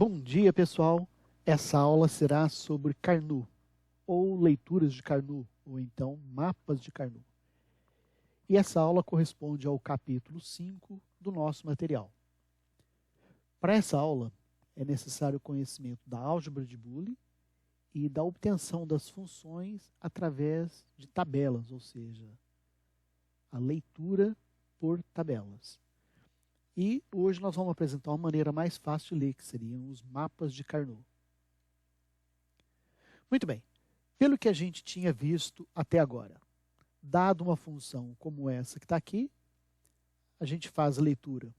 Bom dia, pessoal. Essa aula será sobre Carnot, ou leituras de Carnot, ou então mapas de Carnot. E essa aula corresponde ao capítulo 5 do nosso material. Para essa aula, é necessário o conhecimento da álgebra de Boole e da obtenção das funções através de tabelas, ou seja, a leitura por tabelas. E hoje nós vamos apresentar uma maneira mais fácil de ler, que seriam os mapas de Carnot. Muito bem, pelo que a gente tinha visto até agora, dado uma função como essa que está aqui, a gente faz a leitura,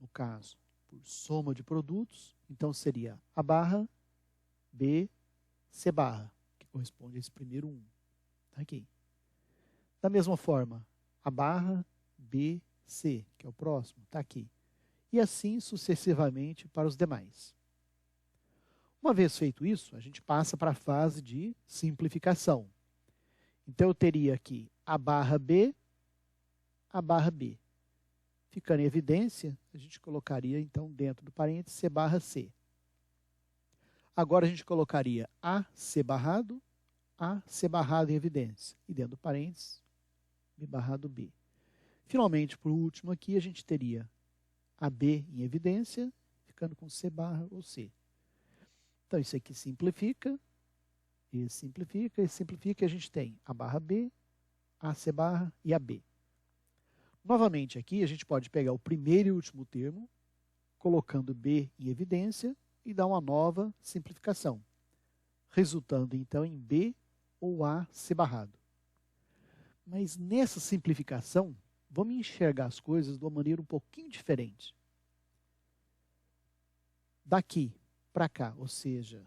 no caso, por soma de produtos, então seria A barra, B, C barra, que corresponde a esse primeiro 1. Está aqui. Da mesma forma, A barra, B, C, que é o próximo, está aqui. E assim sucessivamente para os demais. Uma vez feito isso, a gente passa para a fase de simplificação. Então eu teria aqui A barra B, Ficando em evidência, a gente colocaria então dentro do parênteses C barra C. Agora a gente colocaria AC barrado em evidência. E dentro do parênteses, B barrado B. Finalmente, por último aqui, a gente teria AB em evidência, ficando com C barra ou C. Então, isso aqui simplifica, e simplifica, e simplifica, e a gente tem A barra B, AC barra e AB. Novamente aqui, a gente pode pegar o primeiro e último termo, colocando B em evidência, e dar uma nova simplificação, resultando então em B ou AC barrado. Mas nessa simplificação, vamos enxergar as coisas de uma maneira um pouquinho diferente. Daqui para cá, ou seja,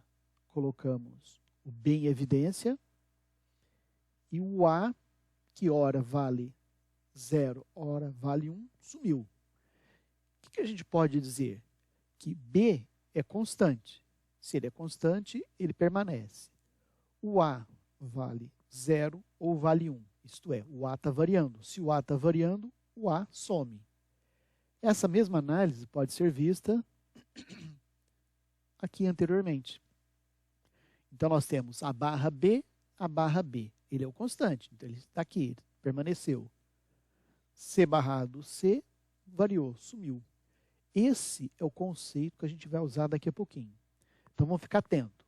colocamos o B em evidência e o A, que ora vale 0, ora vale 1, sumiu. O que a gente pode dizer? Que B é constante. Se ele é constante, ele permanece. O A vale 0 ou vale 1. Isto é, o A está variando. Se o A está variando, o A some. Essa mesma análise pode ser vista aqui anteriormente. Então, nós temos A barra B. Ele é o constante, então ele está aqui, ele permaneceu. C barrado C variou, sumiu. Esse é o conceito que a gente vai usar daqui a pouquinho. Então, vamos ficar atento.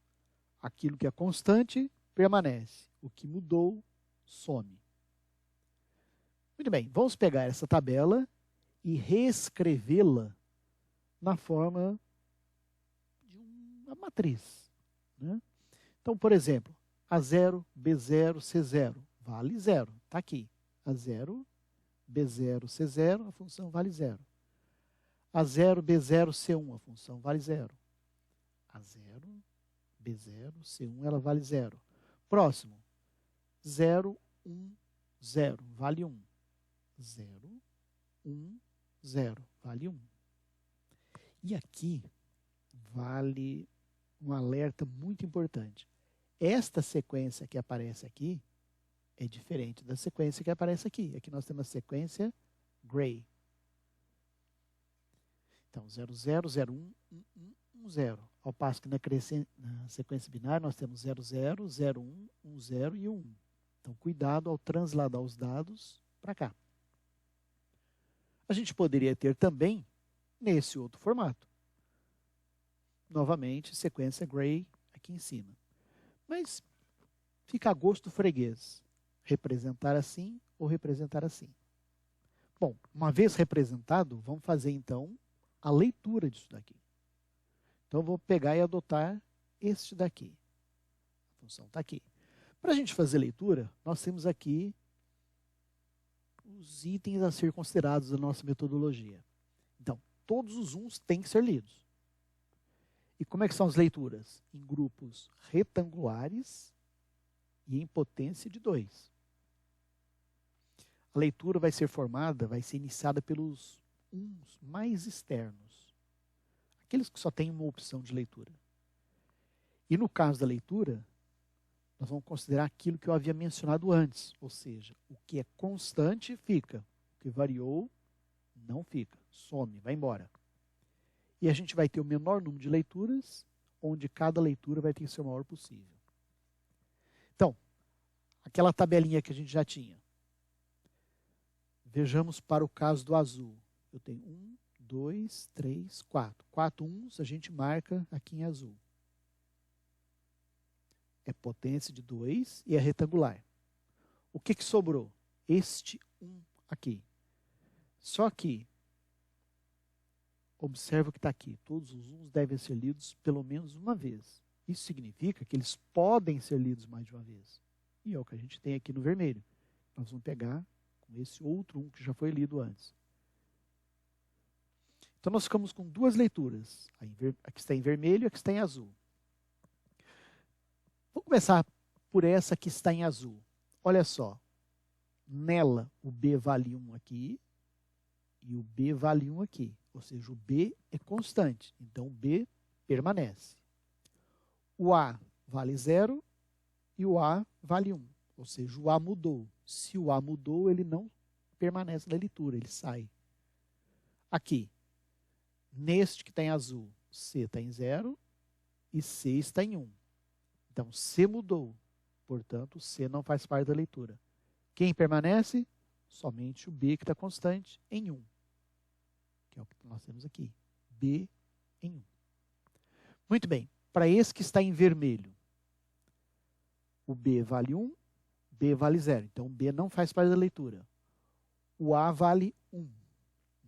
Aquilo que é constante, permanece. O que mudou, some. Muito bem, vamos pegar essa tabela e reescrevê-la na forma de uma matriz, né? Então, por exemplo, A0, B0, C0, vale 0, está aqui. A0, B0, C0, a função vale 0. A0, B0, C1, a função vale 0. A0, B0, C1, ela vale 0. Próximo, 0, 1, 0, vale 1. 0, 1, 0, vale 1. E aqui vale um alerta muito importante. Esta sequência que aparece aqui é diferente da sequência que aparece aqui. Aqui nós temos a sequência Gray. Então, 0, 0, 0, 1, 1, 1, 1, 0. Ao passo que na sequência binária nós temos 0, 0, 0, 1, 1, 0 e 1. Então, cuidado ao transladar os dados para cá. A gente poderia ter também nesse outro formato. Novamente, sequência Gray aqui em cima. Mas fica a gosto do freguês. Representar assim ou representar assim. Bom, uma vez representado, vamos fazer então a leitura disso daqui. Então, eu vou pegar e adotar este daqui. A função está aqui. Para a gente fazer a leitura, nós temos aqui os itens a ser considerados da nossa metodologia. Então, todos os uns têm que ser lidos. E como é que são as leituras? Em grupos retangulares e em potência de 2. A leitura vai ser iniciada pelos uns mais externos. Aqueles que só têm uma opção de leitura. E no caso da leitura, nós vamos considerar aquilo que eu havia mencionado antes. Ou seja, o que é constante fica. O que variou, não fica. Some, vai embora. E a gente vai ter o menor número de leituras, onde cada leitura vai ter que ser o maior possível. Então, aquela tabelinha que a gente já tinha. Vejamos para o caso do azul. Eu tenho 1, 2, 3, 4. 4 uns a gente marca aqui em azul. É potência de 2 e é retangular. O que sobrou? Este 1 aqui. Só que, observa o que está aqui. Todos os uns devem ser lidos pelo menos uma vez. Isso significa que eles podem ser lidos mais de uma vez. E é o que a gente tem aqui no vermelho. Nós vamos pegar com esse outro 1 que já foi lido antes. Então nós ficamos com duas leituras. A que está em vermelho e a que está em azul. Vou começar por essa que está em azul. Olha só. Nela, o B vale 1 aqui e o B vale 1 aqui. Ou seja, o B é constante. Então, o B permanece. O A vale 0 e o A vale 1. Ou seja, o A mudou. Se o A mudou, ele não permanece na leitura, ele sai. Aqui, neste que está em azul, C está em 0 e C está em 1. Então, C mudou. Portanto, C não faz parte da leitura. Quem permanece? Somente o B que está constante em 1. Que é o que nós temos aqui. B em 1. Muito bem. Para esse que está em vermelho, o B vale 1, B vale 0. Então, o B não faz parte da leitura. O A vale 1.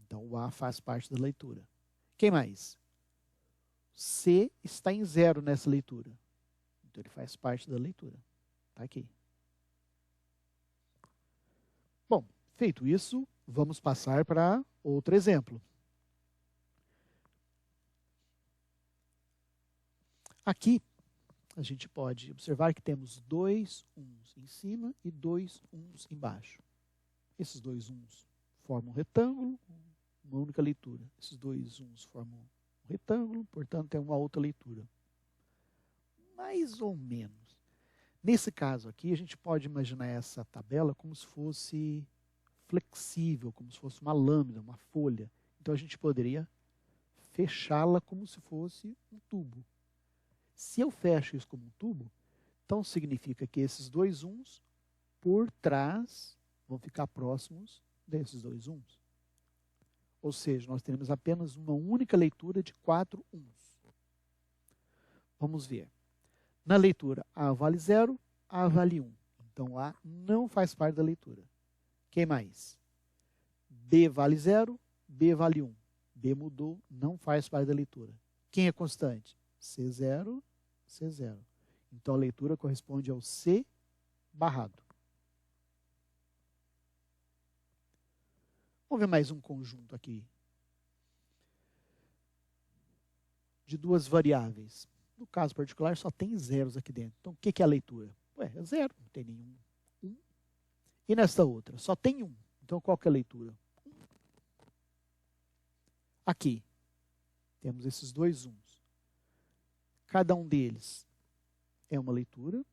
Então, o A faz parte da leitura. Quem mais? C está em 0 nessa leitura. Então, ele faz parte da leitura. Está aqui. Bom, feito isso, vamos passar para outro exemplo. Aqui, a gente pode observar que temos 2 uns em cima e 2 uns embaixo. Esses 2 uns formam um retângulo, uma única leitura. Esses 2 uns formam um retângulo, portanto, é uma outra leitura. Mais ou menos. Nesse caso aqui, a gente pode imaginar essa tabela como se fosse flexível, como se fosse uma lâmina, uma folha. Então, a gente poderia fechá-la como se fosse um tubo. Se eu fecho isso como um tubo, então significa que esses 2 uns, por trás, vão ficar próximos desses 2 uns. Ou seja, nós teremos apenas uma única leitura de 4 uns. Vamos ver. Na leitura, A vale 0, A vale 1. Então, A não faz parte da leitura. Quem mais? B vale 0, B vale 1. B mudou, não faz parte da leitura. Quem é constante? C0, C0. Então, a leitura corresponde ao C barrado. Vamos ver mais um conjunto aqui de duas variáveis. No caso particular, só tem zeros aqui dentro. Então, o que é a leitura? Ué, é 0, não tem nenhum 1. E nesta outra? Só tem 1. Então, qual que é a leitura? 1. Aqui, temos esses 2 uns. Cada um deles é uma leitura,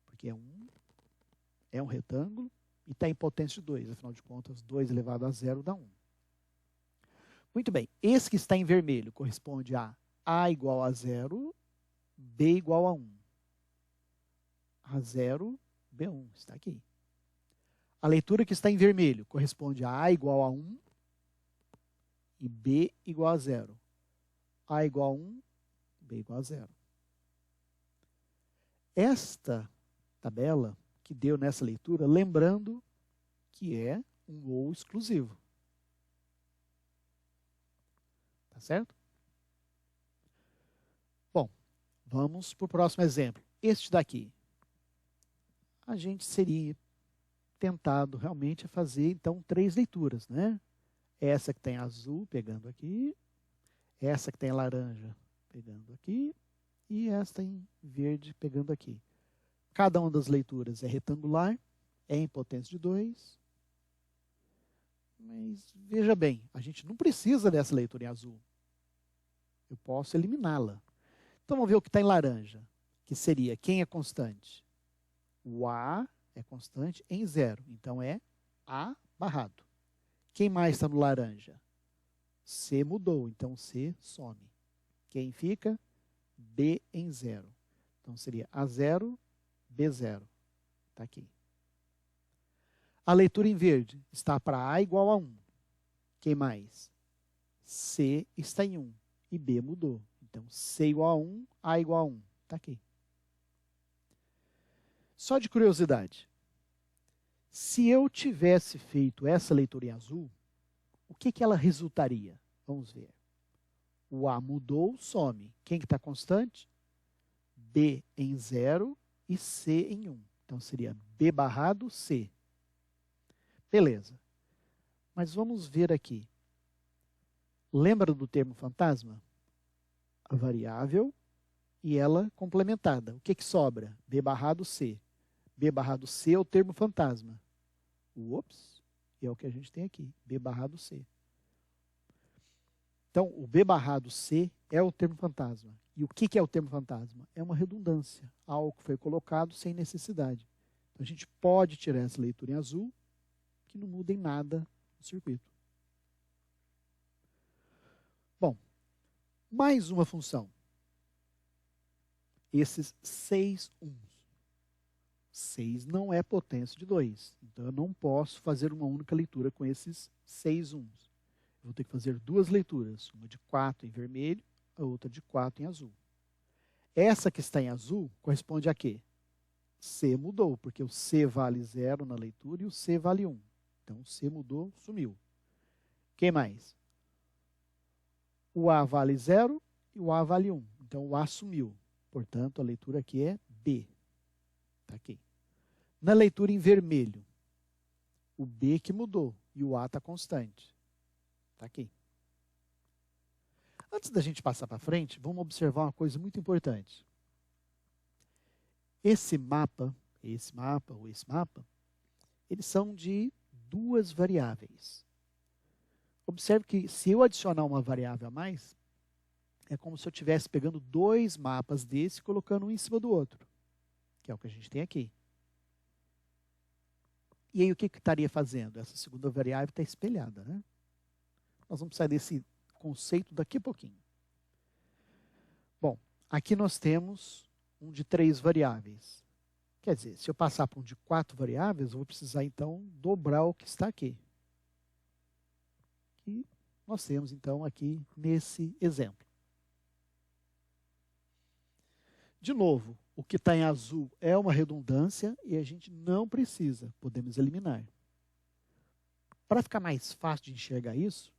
porque é um retângulo, e está em potência de 2. Afinal de contas, 2 elevado a 0 dá 1. Muito bem, esse que está em vermelho corresponde a A igual a 0, B igual a 1. A0, B1, está aqui. A leitura que está em vermelho corresponde a A igual a 1 e B igual a 0. A igual a 1, B igual a 0. Esta tabela que deu nessa leitura, lembrando que é um ou exclusivo. Tá certo? Bom, vamos para o próximo exemplo. Este daqui. A gente seria tentado realmente a fazer, então, 3 leituras, né? Essa que tem azul, pegando aqui. Essa que tem laranja, pegando aqui. E esta em verde, pegando aqui. Cada uma das leituras é retangular, é em potência de 2. Mas, veja bem, a gente não precisa dessa leitura em azul. Eu posso eliminá-la. Então, vamos ver o que está em laranja, que seria quem é constante? O A é constante em 0. Então, é A barrado. Quem mais está no laranja? C mudou, então C some. Quem fica? B em 0. Então seria A0, B0. Está aqui. A leitura em verde está para A igual a 1. Quem mais? C está em 1 e B mudou. Então, C igual a 1, A igual a 1. Está aqui. Só de curiosidade, se eu tivesse feito essa leitura em azul, o que ela resultaria? Vamos ver. O A mudou, some. Quem que está constante? B em 0 e C em 1. Então, seria B barrado C. Beleza. Mas vamos ver aqui. Lembra do termo fantasma? A variável e ela complementada. O que sobra? B barrado C. B barrado C é o termo fantasma. Ups, e é o que a gente tem aqui. B barrado C. Então, o B barrado C é o termo fantasma. E o que é o termo fantasma? É uma redundância. Algo que foi colocado sem necessidade. Então, a gente pode tirar essa leitura em azul, que não muda em nada no circuito. Bom, mais uma função. Esses 6 uns. 6 não é potência de 2. Então, eu não posso fazer uma única leitura com esses 6 uns. Eu vou ter que fazer duas leituras. Uma de 4 em vermelho, a outra de 4 em azul. Essa que está em azul corresponde a quê? C mudou, porque o C vale 0 na leitura e o C vale 1. Então, o C mudou, sumiu. Quem mais? O A vale 0 e o A vale 1. Então, o A sumiu. Portanto, a leitura aqui é B. Está aqui. Na leitura em vermelho, o B que mudou e o A está constante. Está aqui. Antes da gente passar para frente, vamos observar uma coisa muito importante. Esse mapa, eles são de duas variáveis. Observe que se eu adicionar uma variável a mais, é como se eu estivesse pegando dois mapas desse e colocando um em cima do outro, que é o que a gente tem aqui. E aí o que estaria fazendo? Essa segunda variável está espelhada, né? Nós vamos sair desse conceito daqui a pouquinho. Bom, aqui nós temos um de 3 variáveis. Quer dizer, se eu passar para um de 4 variáveis, eu vou precisar então dobrar o que está aqui. E nós temos então aqui nesse exemplo. De novo, o que está em azul é uma redundância e a gente não precisa, podemos eliminar. Para ficar mais fácil de enxergar isso,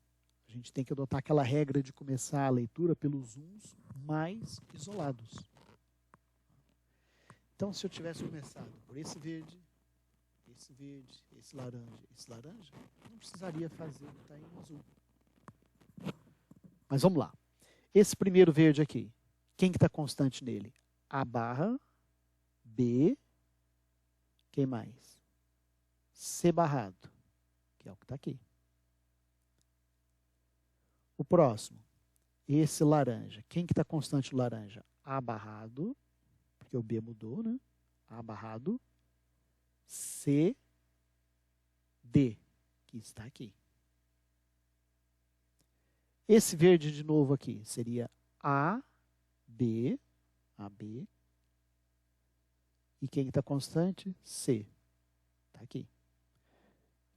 a gente tem que adotar aquela regra de começar a leitura pelos uns mais isolados. Então, se eu tivesse começado por esse verde, esse laranja, não precisaria fazer o que está em azul. Mas vamos lá. Esse primeiro verde aqui, quem que está constante nele? A barra, B, quem mais? C barrado, que é o que está aqui. O próximo, esse laranja. Quem que está constante no laranja? A barrado, porque o B mudou, né? A barrado, C, D, que está aqui. Esse verde de novo aqui seria A, B, AB. E quem está constante? C. Está aqui.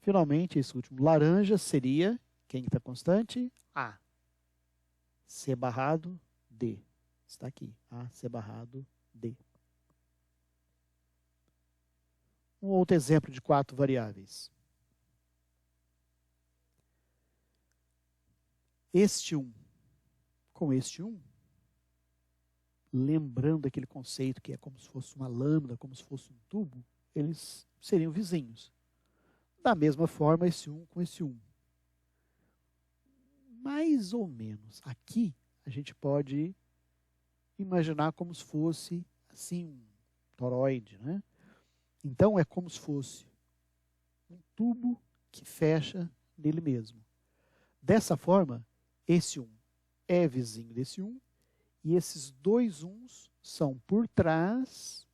Finalmente, esse último laranja seria, quem está constante? A. C barrado, D. Está aqui. A, C barrado, D. Um outro exemplo de 4 variáveis. Este 1 com este 1, lembrando aquele conceito que é como se fosse uma lâmina, como se fosse um tubo, eles seriam vizinhos. Da mesma forma, esse 1 com esse 1. Mais ou menos. Aqui, a gente pode imaginar como se fosse, assim, um toroide, né? Então, é como se fosse um tubo que fecha nele mesmo. Dessa forma, esse 1 é vizinho desse 1, e esses dois 1s são, por trás,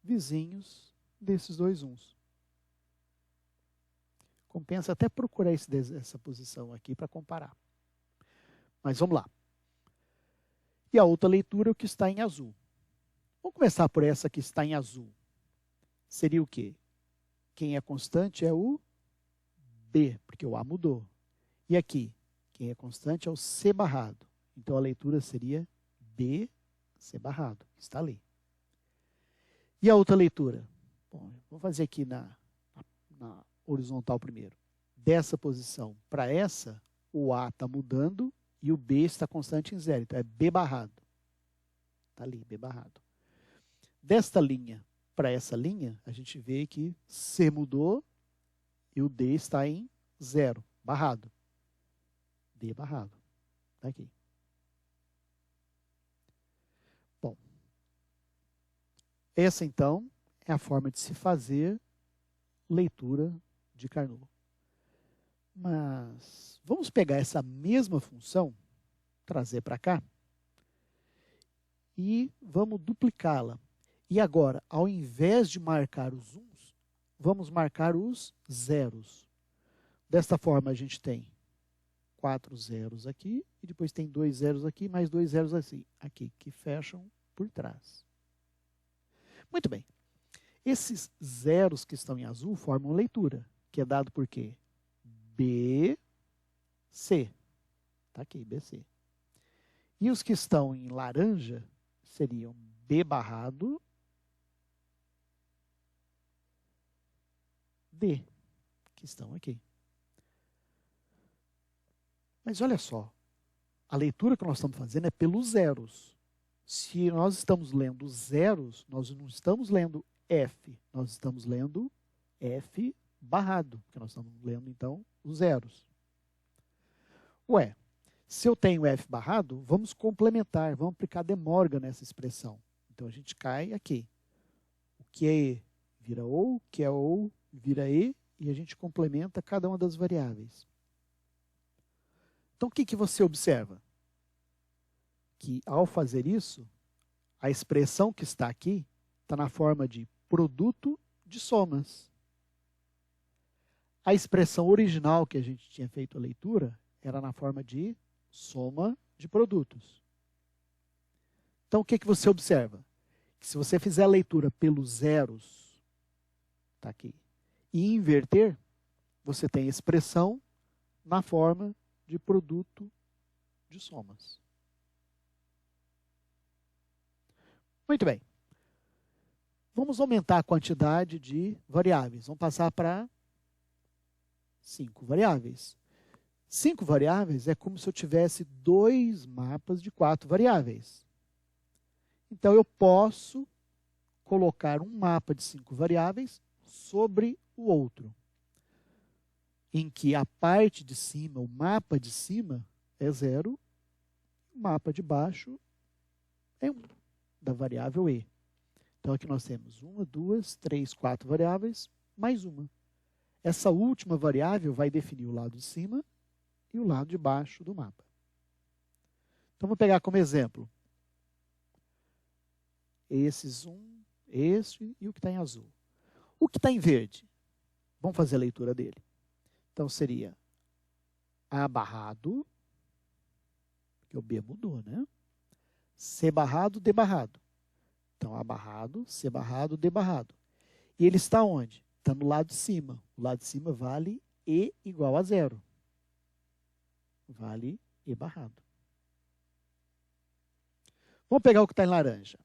vizinhos desses dois 1s. Compensa até procurar essa posição aqui para comparar. Mas vamos lá. E a outra leitura é o que está em azul. Vamos começar por essa que está em azul. Seria o quê? Quem é constante é o B, porque o A mudou. E aqui, quem é constante é o C barrado. Então a leitura seria B, C barrado, que está ali. E a outra leitura? Bom, vamos fazer aqui na horizontal primeiro. Dessa posição para essa, o A está mudando e o B está constante em 0. Então é B barrado. Está ali, B barrado. Desta linha para essa linha, a gente vê que C mudou e o D está em 0, barrado. D barrado. Está aqui. Bom, essa então é a forma de se fazer leitura de Carnot. Mas vamos pegar essa mesma função, trazer para cá, e vamos duplicá-la. E agora, ao invés de marcar os uns, vamos marcar os zeros. Desta forma, a gente tem 4 zeros aqui, e depois tem 2 zeros aqui, mais 2 zeros aqui, que fecham por trás. Muito bem. Esses zeros que estão em azul formam leitura, que é dado por quê? BC. Está aqui, BC. E os que estão em laranja seriam B barrado, D, que estão aqui. Mas olha só, a leitura que nós estamos fazendo é pelos zeros. Se nós estamos lendo zeros, nós não estamos lendo F, nós estamos lendo F barrado, porque nós estamos lendo, então, os zeros. Ué, se eu tenho F barrado, vamos complementar, vamos aplicar De Morgan nessa expressão. Então, a gente cai aqui. O que é E vira OU, o que é OU vira E, e a gente complementa cada uma das variáveis. Então, o que você observa? Que, ao fazer isso, a expressão que está aqui está na forma de produto de somas. A expressão original que a gente tinha feito a leitura era na forma de soma de produtos. Então, o que você observa? Que se você fizer a leitura pelos zeros, está aqui, e inverter, você tem a expressão na forma de produto de somas. Muito bem. Vamos aumentar a quantidade de variáveis. Vamos passar para 5 variáveis. 5 variáveis é como se eu tivesse 2 mapas de 4 variáveis. Então, eu posso colocar um mapa de 5 variáveis sobre o outro, em que a parte de cima, o mapa de cima, é 0, o mapa de baixo é 1, da variável E. Então, aqui nós temos 1, 2, 3, 4 variáveis, mais uma. Essa última variável vai definir o lado de cima e o lado de baixo do mapa. Então, vou pegar como exemplo esses esse e o que está em azul. O que está em verde? Vamos fazer a leitura dele. Então, seria A barrado, que o B mudou, né? C barrado, D barrado. Então, A barrado, C barrado, D barrado. E ele está onde? Está no lado de cima. O lado de cima vale E igual a 0. Vale E barrado. Vamos pegar o que está em laranja.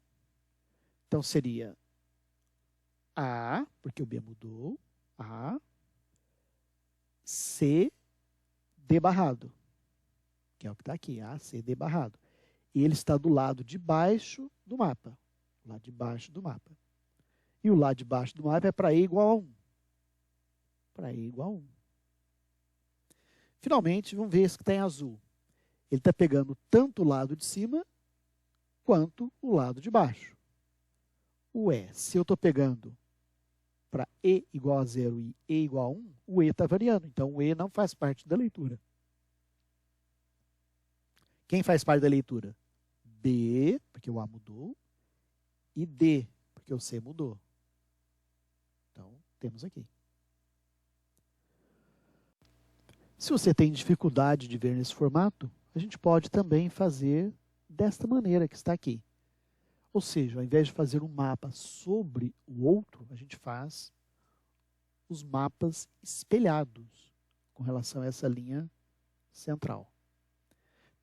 Então, seria A, porque o B mudou, A, C, D barrado, que é o que está aqui, A, C, D barrado. E ele está do lado de baixo do mapa. Lado de baixo do mapa. E o lado de baixo do mapa é para E igual a 1. Para E igual a 1. Finalmente, vamos ver esse que está em azul. Ele está pegando tanto o lado de cima quanto o lado de baixo. Ué, se eu estou pegando para E igual a 0 e E igual a 1, o E está variando. Então, o E não faz parte da leitura. Quem faz parte da leitura? B, porque o A mudou, e D, porque o C mudou. Então, temos aqui. Se você tem dificuldade de ver nesse formato, a gente pode também fazer desta maneira que está aqui. Ou seja, ao invés de fazer um mapa sobre o outro, a gente faz os mapas espelhados com relação a essa linha central.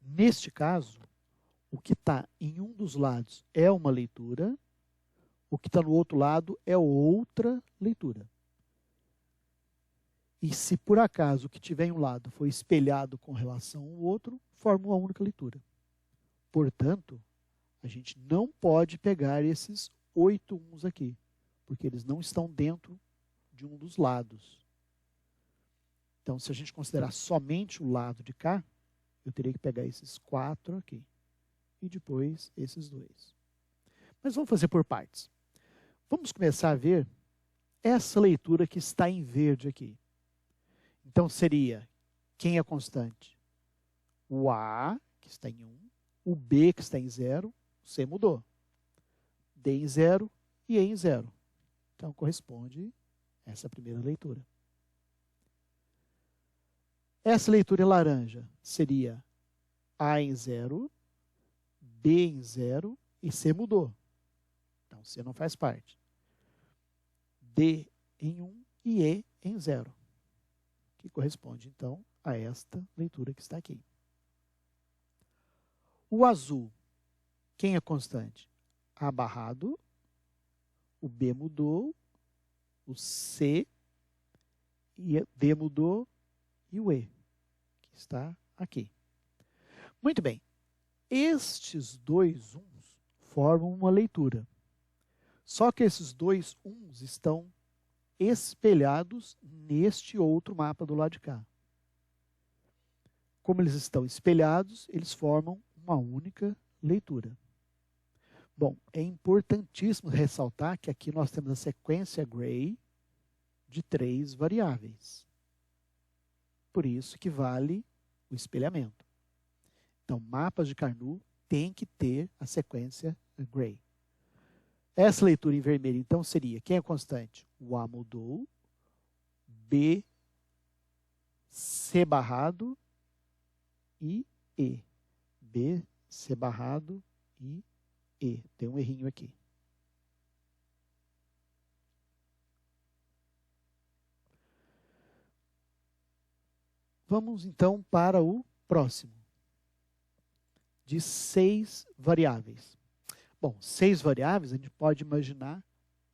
Neste caso, o que está em um dos lados é uma leitura, o que está no outro lado é outra leitura. E se por acaso o que tiver em um lado foi espelhado com relação ao outro, forma uma única leitura. Portanto, a gente não pode pegar esses 8 uns aqui, porque eles não estão dentro de um dos lados. Então, se a gente considerar somente o lado de cá, eu teria que pegar esses 4 aqui. E depois esses 2. Mas vamos fazer por partes. Vamos começar a ver essa leitura que está em verde aqui. Então, seria quem é constante? O A, que está em 1, o B, que está em 0, o C mudou. D em 0 e E em 0. Então, corresponde essa primeira leitura. Essa leitura em laranja seria A em 0, B em 0 e C mudou. Então, C não faz parte. D em 1 e E em 0. Que corresponde, então, a esta leitura que está aqui. O azul, quem é constante? A barrado, o B mudou, o C e D mudou e o E, que está aqui. Muito bem. Estes 2 uns formam uma leitura. Só que esses 2 uns estão espelhados neste outro mapa do lado de cá. Como eles estão espelhados, eles formam uma única leitura. Bom, é importantíssimo ressaltar que aqui nós temos a sequência Gray de 3 variáveis. Por isso que vale o espelhamento. Então, mapas de Carnot têm que ter a sequência Gray. Essa leitura em vermelho, então, seria, quem é constante? O A mudou, B, C barrado e E. B, C barrado e E. Tem um errinho aqui. Vamos, então, para o próximo. De 6 variáveis. Bom, 6 variáveis, a gente pode imaginar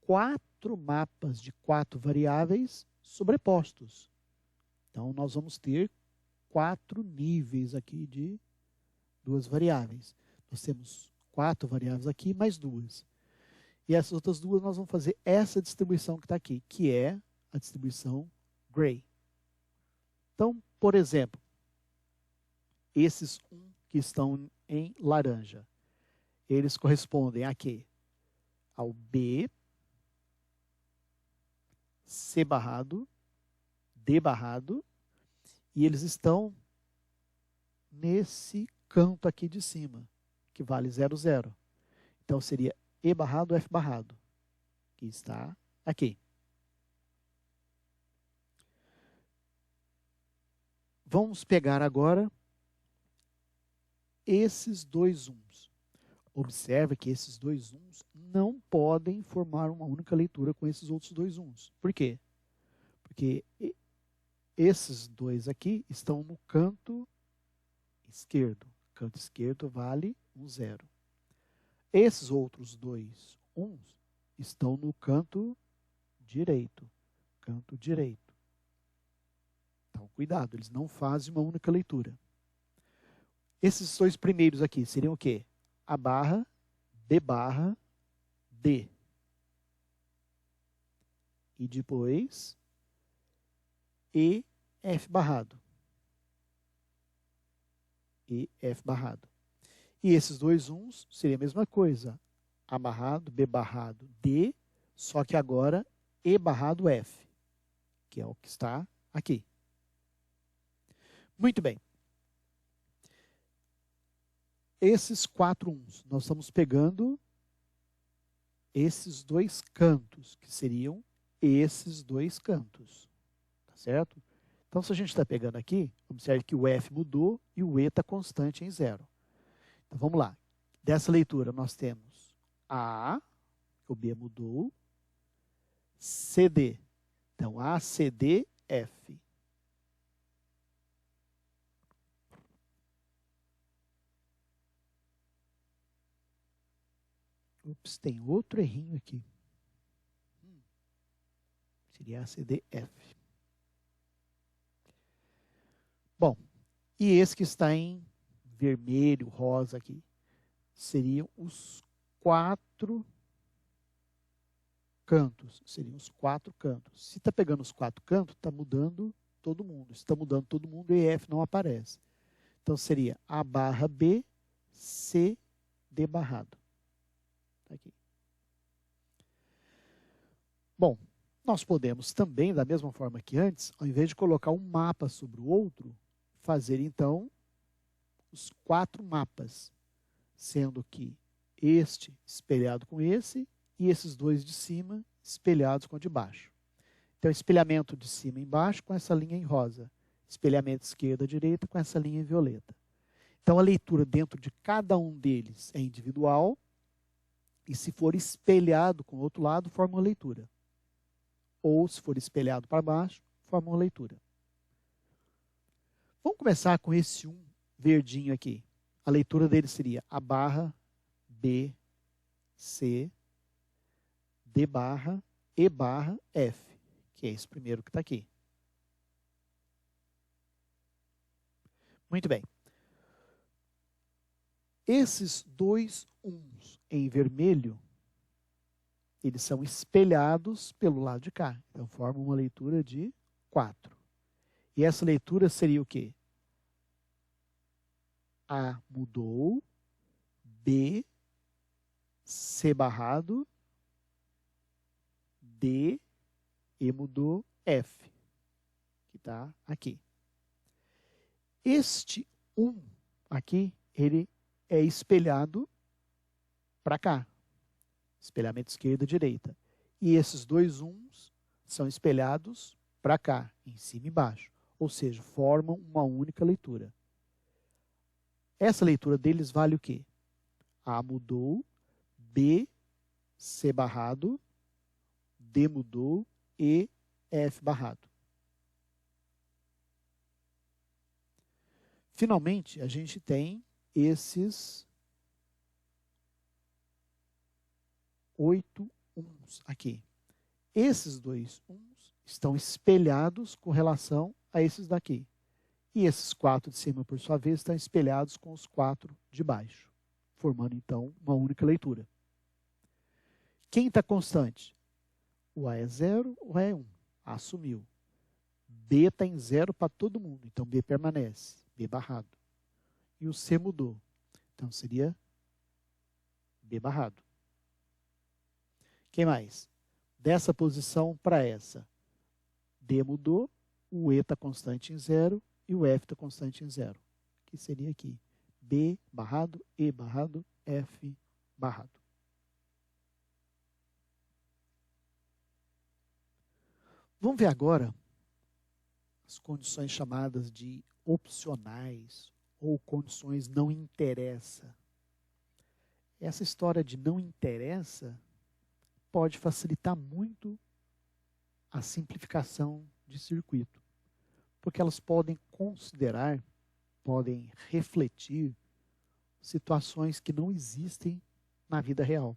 4 mapas de 4 variáveis sobrepostos. Então, nós vamos ter 4 níveis aqui de 2 variáveis. Nós temos 4 variáveis aqui, mais 2. E essas outras 2 nós vamos fazer essa distribuição que está aqui, que é a distribuição Gray. Então, por exemplo, esses 1 que estão em laranja, eles correspondem a quê? Ao B, C barrado, D barrado, e eles estão nesse canto aqui de cima, que vale 0, 0. Então, seria E barrado, F barrado, que está aqui. Vamos pegar agora esses 2 uns. Observe que esses 2 uns não podem formar uma única leitura com esses outros 2 uns. Por quê? Porque esses 2 aqui estão no canto esquerdo. Canto esquerdo vale 1, 0. Esses outros 2 uns estão no canto direito. Canto direito. Então, cuidado, eles não fazem uma única leitura. Esses 2 primeiros aqui seriam o quê? A barra, B barra, D. E depois, E, F barrado. E, F barrado. E esses 2 uns seria a mesma coisa. A barrado, B barrado, D, só que agora E barrado, F, que é o que está aqui. Muito bem. Esses 4 uns, nós estamos pegando esses 2 cantos, que seriam esses 2 cantos. Tá certo? Então, se a gente está pegando aqui, observe que o F mudou e o E está constante em 0. Então, vamos lá. Dessa leitura, nós temos A, o B mudou, CD. Então, A, C, D, F. Ups, tem outro errinho aqui. Seria A, C, D, F. Bom, e esse que está em vermelho, rosa aqui, seriam os 4 cantos. Seriam os 4 cantos. Se está pegando os 4 cantos, está mudando todo mundo. Se está mudando todo mundo, e F não aparece. Então, seria A barra B, C, D barrado. Tá aqui. Bom, nós podemos também, da mesma forma que antes, ao invés de colocar um mapa sobre o outro, fazer, então, os 4 mapas, sendo que este espelhado com esse e esses 2 de cima espelhados com o de baixo. Então, espelhamento de cima e embaixo com essa linha em rosa. Espelhamento esquerda-direita com essa linha em violeta. Então, a leitura dentro de cada um deles é individual e, se for espelhado com o outro lado, forma uma leitura. Ou, se for espelhado para baixo, forma uma leitura. Vamos começar com esse 1 verdinho aqui. A leitura dele seria A barra, B, C, D barra, E barra, F, que é esse primeiro que está aqui. Muito bem. Esses 2 uns em vermelho, eles são espelhados pelo lado de cá. Então, formam uma leitura de 4. E essa leitura seria o quê? A mudou, B, C barrado, D, E mudou, F, que está aqui. Este 1 aqui, ele é espelhado para cá. Espelhamento esquerda e direita. E esses 2 uns são espelhados para cá, em cima e embaixo. Ou seja, formam uma única leitura. Essa leitura deles vale o quê? A mudou, B, C barrado, D mudou, E, F barrado. Finalmente, a gente tem esses 8 uns aqui. Esses 2 uns estão espelhados com relação a esses daqui. E esses 4 de cima, por sua vez, estão espelhados com os 4 de baixo, formando, então, uma única leitura. Quem está constante? O A é 0, o A é 1. A sumiu. B está em 0 para todo mundo, então B permanece. B barrado. E o C mudou. Então, seria B barrado. Quem mais? Dessa posição para essa. D mudou, o E está constante em 0 e o F está constante em 0. Que seria aqui. B barrado, E barrado, F barrado. Vamos ver agora as condições chamadas de opcionais ou condições não interessa. Essa história de não interessa pode facilitar muito a simplificação de circuito, porque elas podem considerar, podem refletir situações que não existem na vida real.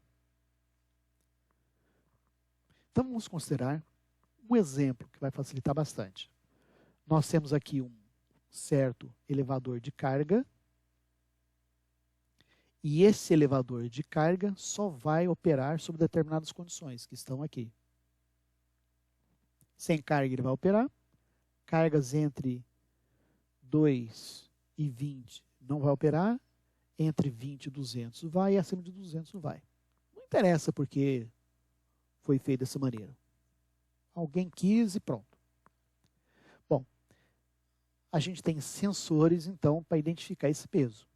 Então vamos considerar um exemplo que vai facilitar bastante. Nós temos aqui um certo elevador de carga, e esse elevador de carga só vai operar sob determinadas condições que estão aqui. Sem carga ele vai operar, cargas entre 2 e 20 não vai operar, entre 20 e 200 vai, e acima de 200 não vai. Não interessa porque foi feito dessa maneira. Alguém quis e pronto. Bom, a gente tem sensores, então, para identificar esse peso.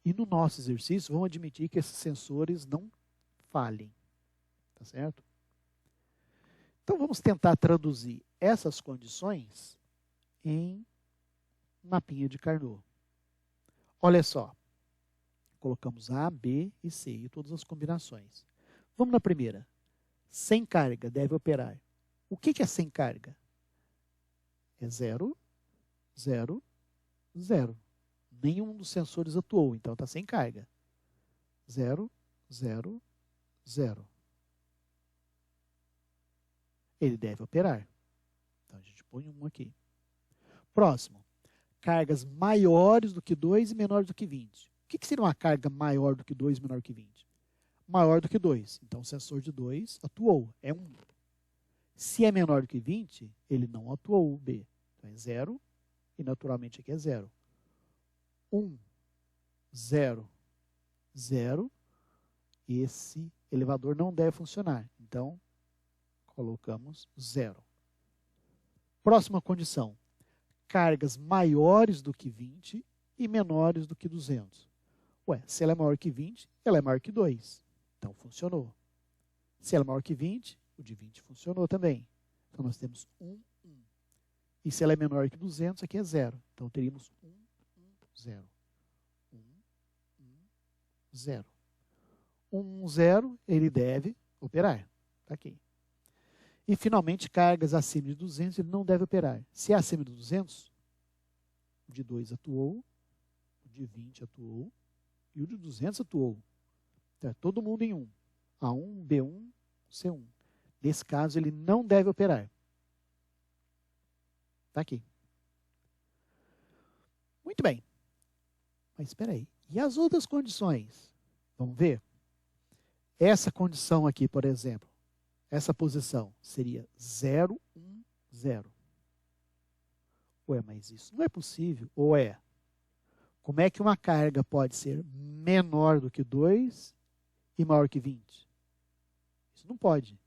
E no nosso exercício, vamos admitir que esses sensores não falhem. Tá certo? Então, vamos tentar traduzir essas condições em mapinha de Carnot. Olha só. Colocamos A, B e C e todas as combinações. Vamos na primeira. Sem carga, deve operar. O que é sem carga? É 0, 0, 0. Nenhum dos sensores atuou, então está sem carga. 0, 0, 0. Ele deve operar. Então a gente põe 1 aqui. Próximo. Cargas maiores do que 2 e menores do que 20. O que seria uma carga maior do que 2 e menor que 20? Maior do que 2. Então o sensor de 2 atuou. É 1. Se é menor do que 20, ele não atuou, B. Então é 0. E naturalmente aqui é 0. 1, 0, 0. Esse elevador não deve funcionar. Então, colocamos 0. Próxima condição. Cargas maiores do que 20 e menores do que 200. Ué, se ela é maior que 20, ela é maior que 2. Então, funcionou. Se ela é maior que 20, o de 20 funcionou também. Então, nós temos 1, 1. E se ela é menor que 200, aqui é 0. Então, teríamos 1, 1, 0. 1, 1, 0. 1, 0, ele deve operar. Está aqui. E, finalmente, cargas acima de 200, ele não deve operar. Se é acima de 200, o de 2 atuou, o de 20 atuou e o de 200 atuou. Então, é todo mundo em 1. A1, B1, C1. Nesse caso, ele não deve operar. Está aqui. Muito bem. Mas espera aí. E as outras condições? Vamos ver? Essa condição aqui, por exemplo, essa posição seria 0, 1, 0. Ué, mas isso não é possível. Ou é? Como é que uma carga pode ser menor do que 2 e maior que 20? Isso não pode.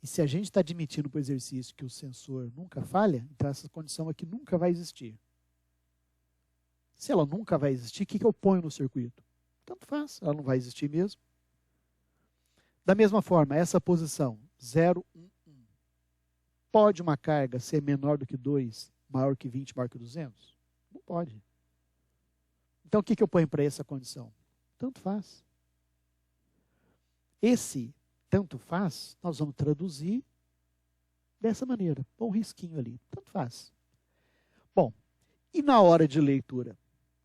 E se a gente está admitindo para o exercício que o sensor nunca falha, então essa condição aqui nunca vai existir. Se ela nunca vai existir, o que eu ponho no circuito? Tanto faz, ela não vai existir mesmo. Da mesma forma, essa posição, 0, 1, 1. Pode uma carga ser menor do que 2, maior que 20, maior que 200? Não pode. Então, o que eu ponho para essa condição? Tanto faz. Esse tanto faz, nós vamos traduzir dessa maneira. Põe um risquinho ali. Tanto faz. Bom, e na hora de leitura,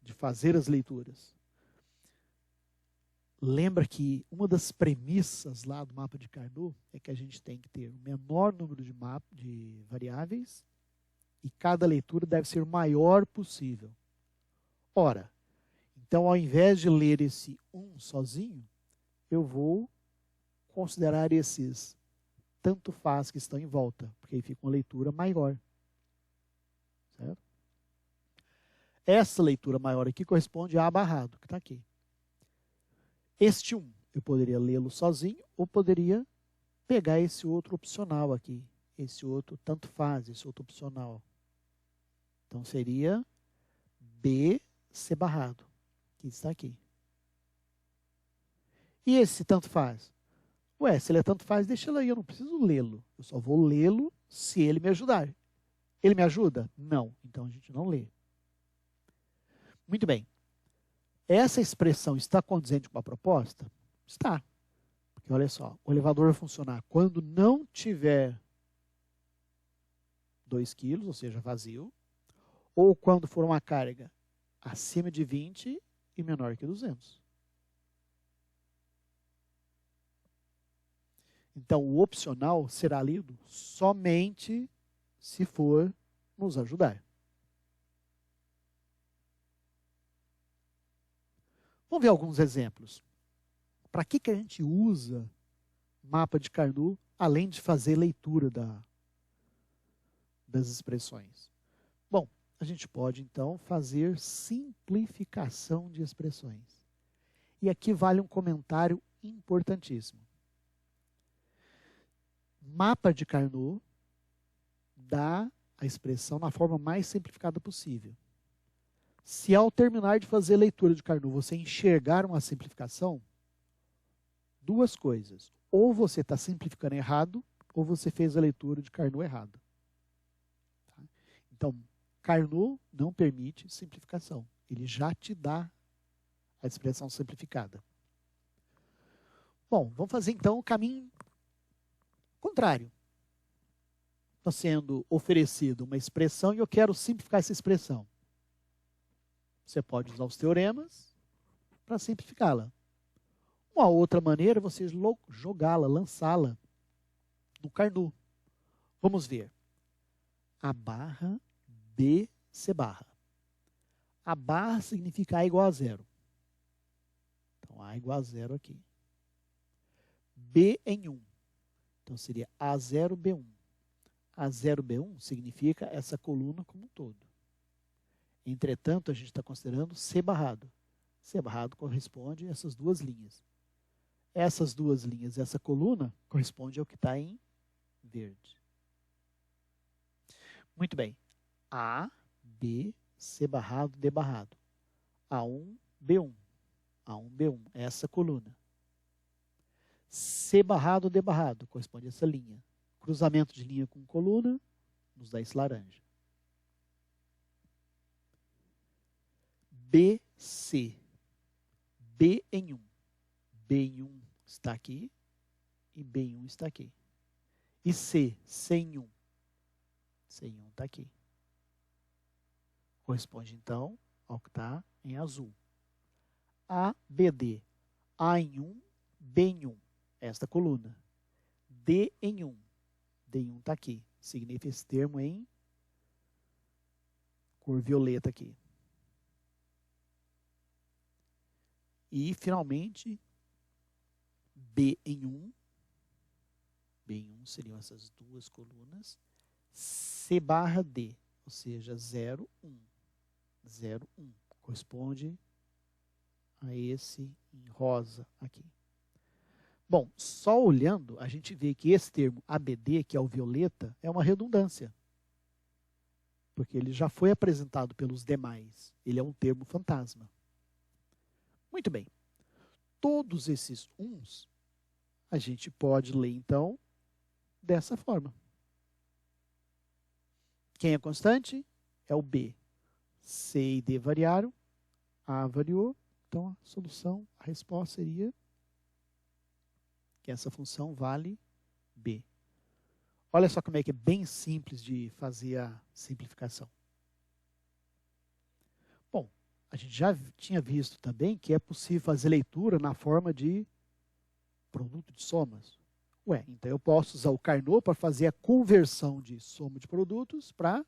de fazer as leituras? Lembra que uma das premissas lá do mapa de Carnot é que a gente tem que ter o menor número de variáveis e cada leitura deve ser o maior possível. Ora, então ao invés de ler esse 1 sozinho, eu vou considerar esses tanto faz que estão em volta, porque aí fica uma leitura maior. Certo? Essa leitura maior aqui corresponde a A barrado, que está aqui. Este 1, eu poderia lê-lo sozinho ou poderia pegar esse outro opcional aqui. Esse outro tanto faz, esse outro opcional. Então seria B, C barrado, que está aqui. E esse tanto faz? Ué, se ele é tanto faz, deixa ele aí, eu não preciso lê-lo. Eu só vou lê-lo se ele me ajudar. Ele me ajuda? Não. Então a gente não lê. Muito bem. Essa expressão está condizente com a proposta? Está. Porque olha só, o elevador vai funcionar quando não tiver 2 quilos, ou seja, vazio, ou quando for uma carga acima de 20 e menor que 200. Então, o opcional será lido somente se for nos ajudar. Vamos ver alguns exemplos. Para que a gente usa mapa de Carnot, além de fazer leitura das expressões? Bom, a gente pode, então, fazer simplificação de expressões. E aqui vale um comentário importantíssimo. Mapa de Carnot dá a expressão na forma mais simplificada possível. Se ao terminar de fazer a leitura de Carnot você enxergar uma simplificação, duas coisas. Ou você está simplificando errado, ou você fez a leitura de Carnot errada. Então, Carnot não permite simplificação. Ele já te dá a expressão simplificada. Bom, vamos fazer então o caminho contrário. Está sendo oferecido uma expressão e eu quero simplificar essa expressão. Você pode usar os teoremas para simplificá-la. Uma outra maneira é você jogá-la, lançá-la no Carnot. Vamos ver. A barra B, C barra. A barra significa A igual a zero. Então, A igual a zero aqui. B em 1. Então, seria A0, B1. A0, B1 significa essa coluna como um todo. Entretanto, a gente está considerando C barrado. C barrado corresponde a essas duas linhas. Essas duas linhas, essa coluna, corresponde ao que está em verde. Muito bem. A, B, C barrado, D barrado. A1, B1. A1, B1. Essa coluna. C barrado, D barrado. Corresponde a essa linha. Cruzamento de linha com coluna nos dá esse laranja. BC. B em 1. B em 1 está aqui e B em 1 está aqui. E C, C em 1. C em 1 está aqui. Corresponde, então, ao que está em azul. A, B, D. A em 1, B em 1. Esta coluna. D em 1. D em 1 está aqui. Significa esse termo em cor violeta aqui. E, finalmente, B em 1. B em 1 seriam essas duas colunas. C barra D, ou seja, 0, 1. 0, 1. Corresponde a esse em rosa aqui. Bom, só olhando, a gente vê que esse termo ABD, que é o violeta, é uma redundância. Porque ele já foi apresentado pelos demais. Ele é um termo fantasma. Muito bem. Todos esses uns, a gente pode ler, então, dessa forma. Quem é constante? É o B. C e D variaram. A variou. Então, a solução, a resposta seria que essa função vale B. Olha só como é que é bem simples de fazer a simplificação. Bom, a gente já tinha visto também que é possível fazer leitura na forma de produto de somas. Ué, então eu posso usar o Carnot para fazer a conversão de soma de produtos para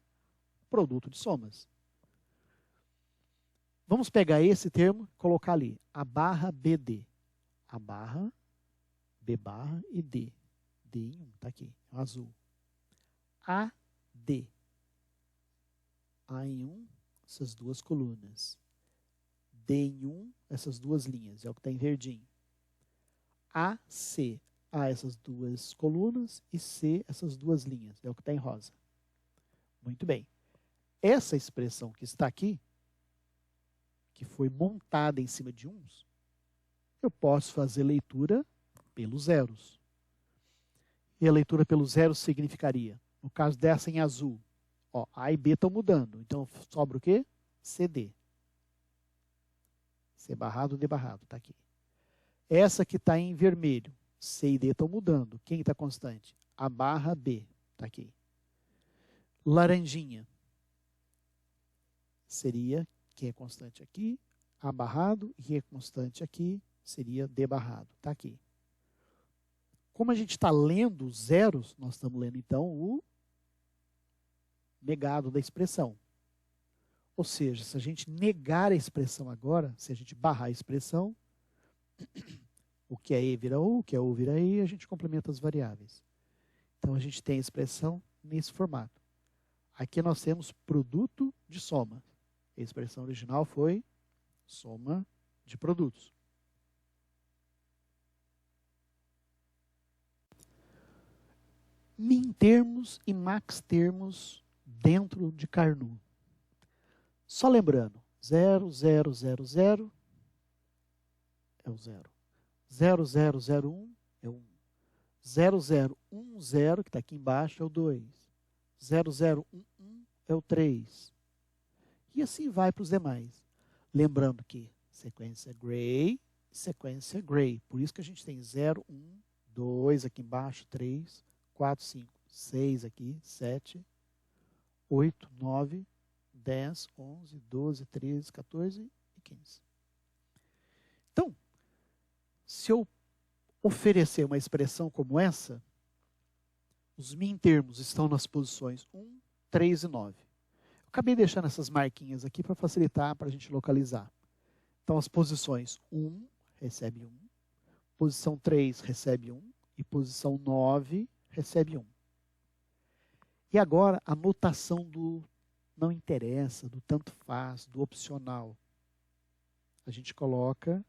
produto de somas. Vamos pegar esse termo e colocar ali, a barra BD. A barra, B barra e D. D em 1, está aqui, azul. AD. A em 1, essas duas colunas. D em 1, essas duas linhas, é o que está em verdinho. AC, A, essas duas colunas, e C, essas duas linhas, é o que está em rosa. Muito bem. Essa expressão que está aqui, que foi montada em cima de uns, eu posso fazer leitura pelos zeros. E a leitura pelos zeros significaria, no caso dessa em azul, ó, A e B estão mudando, então sobra o quê? CD. C barrado, D barrado, está aqui. Essa que está em vermelho, C e D estão mudando. Quem está constante? A barra B, está aqui. Laranjinha seria, quem é constante aqui, A barrado, e quem é constante aqui seria D barrado, está aqui. Como a gente está lendo os zeros, nós estamos lendo então o negado da expressão. Ou seja, se a gente negar a expressão agora, se a gente barrar a expressão, o que é E vira U, o que é U vira E, a gente complementa as variáveis. Então a gente tem a expressão nesse formato. Aqui nós temos produto de soma. A expressão original foi soma de produtos. Min termos e max termos dentro de Carnot. Só lembrando, 0, 0, 0, 0 é o 0. 0, 0, 0, 1 é o 1. 0, 0, 1, 0, que está aqui embaixo, é o 2. 0, 0, 1, 1 é o 3. E assim vai para os demais. Lembrando que sequência Gray, sequência Gray. Por isso que a gente tem 0, 1, 2 aqui embaixo, 3, 4, 5, 6 aqui, 7, 8, 9, 10, 11, 12, 13, 14 e 15. Então, se eu oferecer uma expressão como essa, os min-termos estão nas posições 1, 3 e 9. Eu acabei deixando essas marquinhas aqui para facilitar para a gente localizar. Então, as posições 1 recebe 1, posição 3 recebe 1 e posição 9 recebe 1. E agora, a notação do não interessa, do tanto faz, do opcional. A gente coloca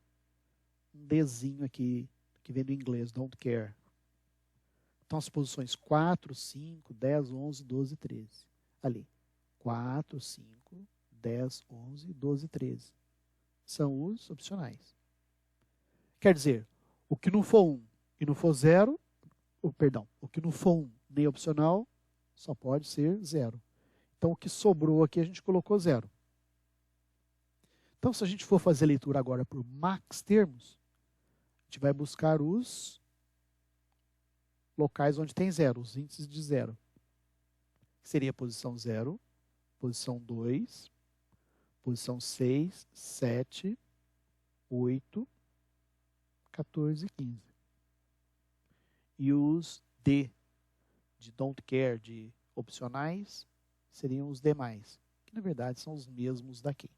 um Dzinho aqui, que vem do inglês, don't care. Então, as posições 4, 5, 10, 11, 12, 13. Ali, 4, 5, 10, 11, 12, 13. São os opcionais. Quer dizer, o que não for 1 e não for 0, o que não for 1 nem opcional, só pode ser 0. Então, o que sobrou aqui, a gente colocou 0. Então, se a gente for fazer a leitura agora por max termos, a gente vai buscar os locais onde tem 0, os índices de 0. Seria a posição 0, posição 2, posição 6, 7, 8, 14 e 15. E os D, de don't care, de opcionais, seriam os demais, que na verdade são os mesmos daqui.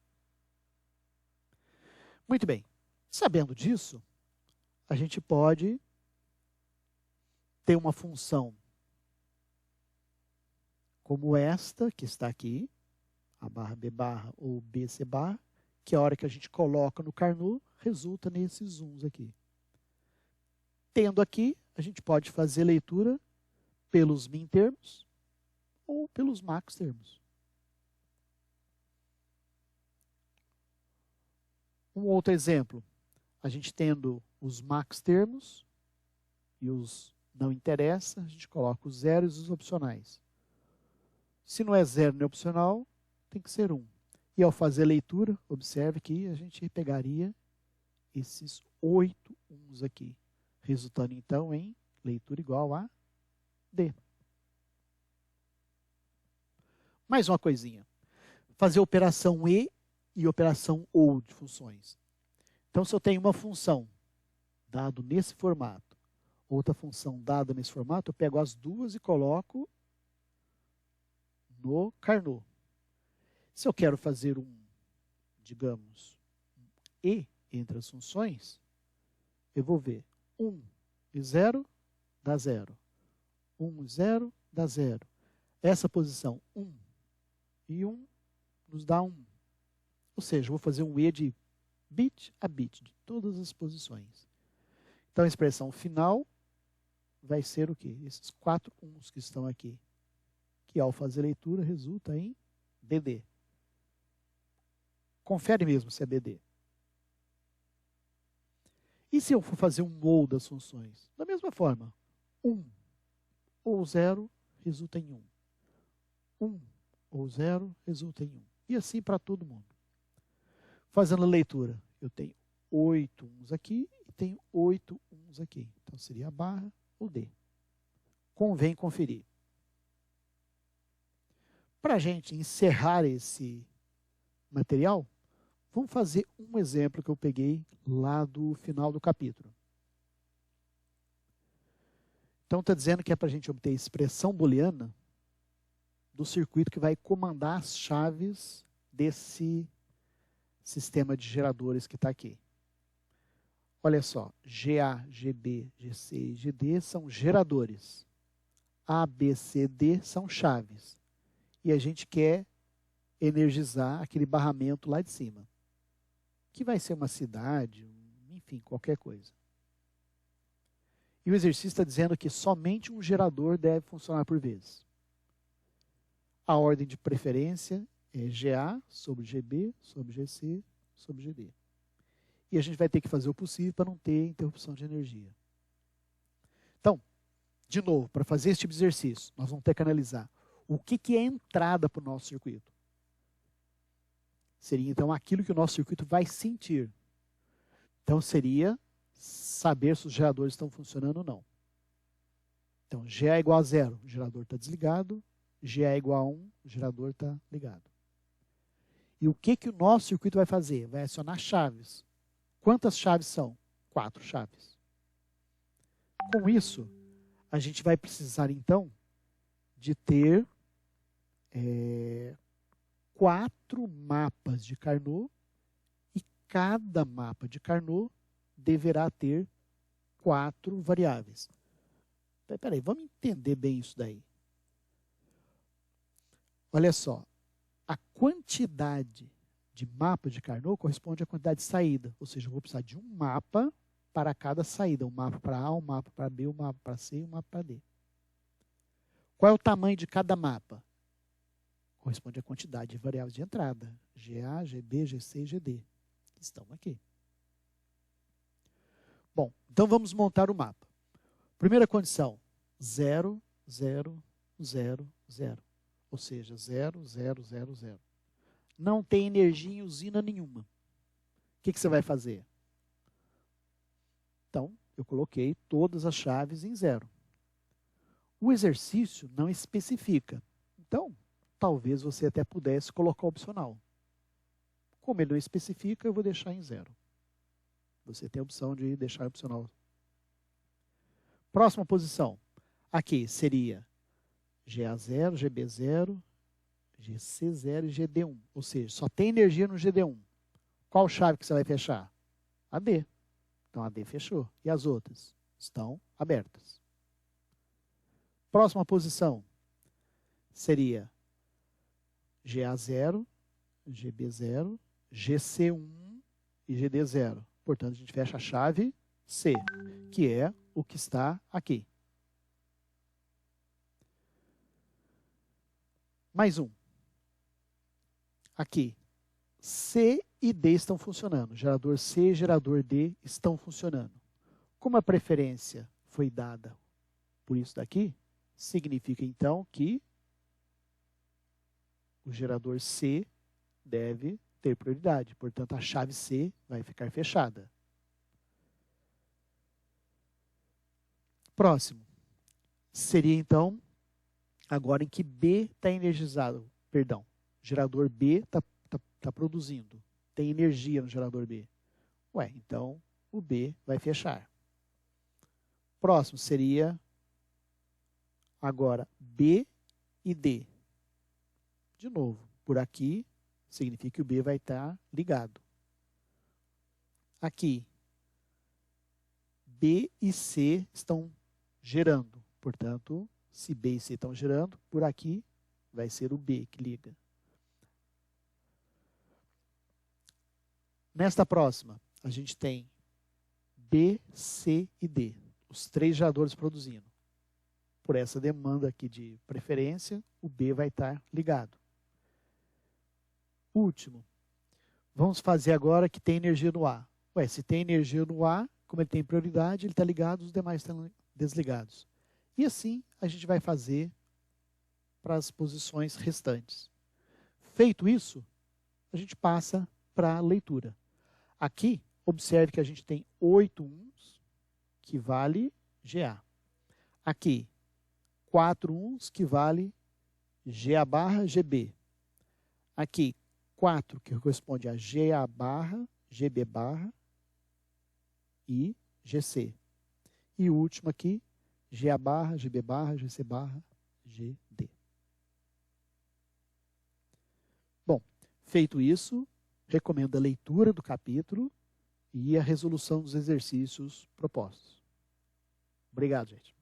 Muito bem. Sabendo disso, a gente pode ter uma função como esta, que está aqui, a barra B barra ou BC barra, que a hora que a gente coloca no Carnot, resulta nesses zooms aqui. Tendo aqui, a gente pode fazer leitura pelos min termos ou pelos max termos. Um outro exemplo, a gente tendo os max termos e os não interessa, a gente coloca os zeros e os opcionais. Se não é zero nem opcional, tem que ser 1. E ao fazer a leitura, observe que a gente pegaria esses 8 uns aqui, resultando então em leitura igual a D. Mais uma coisinha. Fazer operação e operação OU de funções. Então, se eu tenho uma função dado nesse formato, outra função dada nesse formato, eu pego as duas e coloco no Carnot. Se eu quero fazer digamos, E entre as funções, eu vou ver 1 e 0 dá 0. 1 e 0 dá 0. Essa posição 1 e 1 nos dá 1. Ou seja, eu vou fazer um E de bit a bit, de todas as posições. Então, a expressão final vai ser o quê? Esses 4 uns que estão aqui, que ao fazer a leitura resulta em BD. Confere mesmo se é BD. E se eu for fazer um ou das funções? Da mesma forma, 1 ou 0 resulta em 1. 1 ou 0 resulta em 1. E assim para todo mundo. Fazendo a leitura, eu tenho 8 uns aqui e tenho 8 uns aqui. Então, seria a barra ou D. Convém conferir. Para a gente encerrar esse material, vamos fazer um exemplo que eu peguei lá do final do capítulo. Então, está dizendo que é para a gente obter a expressão booleana do circuito que vai comandar as chaves desse sistema de geradores que está aqui. Olha só, GA, GB, GC e GD são geradores. A, B, C, D são chaves. E a gente quer energizar aquele barramento lá de cima, que vai ser uma cidade, enfim, qualquer coisa. E o exercício está dizendo que somente um gerador deve funcionar por vez. A ordem de preferência é GA sobre GB, sobre GC, sobre GD. E a gente vai ter que fazer o possível para não ter interrupção de energia. Então, de novo, para fazer esse tipo de exercício, nós vamos ter que analisar o que é a entrada para o nosso circuito. Seria, então, aquilo que o nosso circuito vai sentir. Então, seria saber se os geradores estão funcionando ou não. Então, GA igual a 0, o gerador está desligado. GA igual a 1, o gerador está ligado. E o que o nosso circuito vai fazer? Vai acionar chaves. Quantas chaves são? 4 chaves. Com isso, a gente vai precisar, então, de ter 4 mapas de Carnot, e cada mapa de Carnot deverá ter 4 variáveis. Peraí, vamos entender bem isso daí. Olha só, a quantidade de mapa de Carnot corresponde à quantidade de saída, ou seja, eu vou precisar de um mapa para cada saída, um mapa para A, um mapa para B, um mapa para C e um mapa para D. Qual é o tamanho de cada mapa? Corresponde à quantidade de variáveis de entrada, GA, GB, GC e GD, que estão aqui. Bom, então vamos montar o mapa. Primeira condição, 0, 0, 0, 0. Ou seja, 0, 0, 0, 0. Não tem energia em usina nenhuma. O que você vai fazer? Então, eu coloquei todas as chaves em 0. O exercício não especifica. Então, talvez você até pudesse colocar opcional. Como ele não especifica, eu vou deixar em 0. Você tem a opção de deixar opcional. Próxima posição. Aqui seria GA0, GB0, GC0 e GD1. Ou seja, só tem energia no GD1. Qual chave que você vai fechar? A D. Então a D fechou. E as outras? Estão abertas. Próxima posição seria GA0, GB0, GC1 e GD0. Portanto, a gente fecha a chave C, que é o que está aqui. Mais um. Aqui, C e D estão funcionando. Gerador C e gerador D estão funcionando. Como a preferência foi dada por isso daqui, significa então que o gerador C deve ter prioridade. Portanto, a chave C vai ficar fechada. Próximo. Seria então, agora em que B está energizado. Perdão, gerador B está produzindo. Tem energia no gerador B. Ué, então o B vai fechar. Próximo seria agora B e D. De novo, por aqui significa que o B vai estar ligado. Aqui, B e C estão gerando. Portanto, se B e C estão gerando, por aqui vai ser o B que liga. Nesta próxima, a gente tem B, C e D. Os 3 geradores produzindo. Por essa demanda aqui de preferência, o B vai estar ligado. Último. Vamos fazer agora que tem energia no A. Ué, se tem energia no A, como ele tem prioridade, ele está ligado, os demais estão desligados. E assim a gente vai fazer para as posições restantes. Feito isso, a gente passa para a leitura. Aqui, observe que a gente tem 8 uns, que vale GA. Aqui, 4 uns, que vale GA barra GB. Aqui, 4, que corresponde a GA barra, GB barra e GC. E o último aqui, GA barra, GB barra, GC barra, GD. Bom, feito isso, recomendo a leitura do capítulo e a resolução dos exercícios propostos. Obrigado, gente.